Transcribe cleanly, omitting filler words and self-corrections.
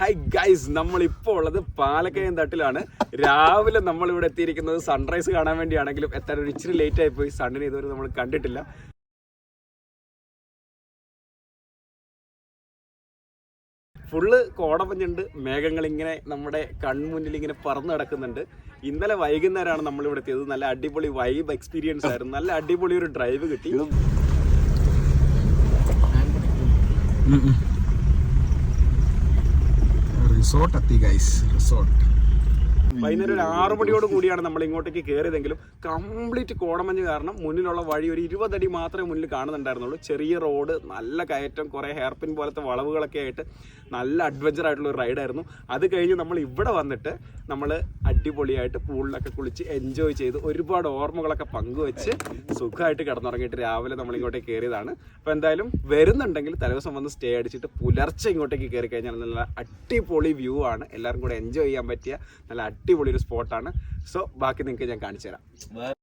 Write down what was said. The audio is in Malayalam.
ഹൈ ഗൈസ്, നമ്മളിപ്പോൾ ഉള്ളത് പാലക്കയം തട്ടിലാണ്. രാവിലെ നമ്മളിവിടെ എത്തിയിരിക്കുന്നത് സൺറൈസ് കാണാൻ വേണ്ടിയാണെങ്കിലും എത്താൻ ഒരു ഇച്ചിരി ലേറ്റ് ആയിപ്പോയി. സണ്ണിനെ ഇതുവരെ നമ്മൾ കണ്ടിട്ടില്ല. ഫുള്ള് കോടമഞ്ഞുണ്ട്, മേഘങ്ങൾ ഇങ്ങനെ നമ്മുടെ കൺമുന്നിൽ ഇങ്ങനെ പറന്ന് നടക്കുന്നുണ്ട്. ഇന്നലെ വൈകുന്നേരമാണ് നമ്മളിവിടെ എത്തിയത്. നല്ല അടിപൊളി വൈബ് എക്സ്പീരിയൻസ് ആയിരുന്നു. നല്ല അടിപൊളി ഒരു ഡ്രൈവ് കിട്ടി. റിസോർട്ട് എത്തി ഗൈസ്, റിസോർട്ട്. വൈകുന്നേരം ഒരു 6 മണിയോട് കൂടിയാണ് നമ്മൾ ഇങ്ങോട്ടേക്ക് കയറിയതെങ്കിലും കംപ്ലീറ്റ് കോടമഞ്ഞ് കാരണം മുന്നിലുള്ള വഴി ഒരു 20 അടി മാത്രമേ മുന്നിൽ കാണുന്നുണ്ടായിരുന്നുള്ളൂ. ചെറിയ റോഡ്, നല്ല കയറ്റം, കുറേ ഹെയർപിൻ പോലത്തെ വളവുകളൊക്കെ ആയിട്ട് നല്ല അഡ്വഞ്ചർ ആയിട്ടുള്ള ഒരു റൈഡായിരുന്നു. അത് കഴിഞ്ഞ് നമ്മൾ ഇവിടെ വന്നിട്ട് നമ്മൾ അടിപൊളിയായിട്ട് പൂളിലൊക്കെ കുളിച്ച് എൻജോയ് ചെയ്ത് ഒരുപാട് ഓർമ്മകളൊക്കെ പങ്കുവെച്ച് സുഖമായിട്ട് കിടന്നുറങ്ങിയിട്ട് രാവിലെ നമ്മൾ ഇങ്ങോട്ടേക്ക് കയറിയതാണ്. അപ്പോൾ എന്തായാലും വരുന്നുണ്ടെങ്കിൽ തലേദിവസം വന്ന് സ്റ്റേ അടിച്ചിട്ട് പുലർച്ചെ ഇങ്ങോട്ടേക്ക് കയറി കഴിഞ്ഞാൽ നല്ല അടിപൊളി വ്യൂ ആണ്. എല്ലാവരും കൂടെ എൻജോയ് ചെയ്യാൻ പറ്റിയ നല്ല അടിപൊളി ഒരു സ്പോട്ടാണ്. സോ ബാക്കി നിങ്ങൾക്ക് ഞാൻ കാണിച്ചു തരാം.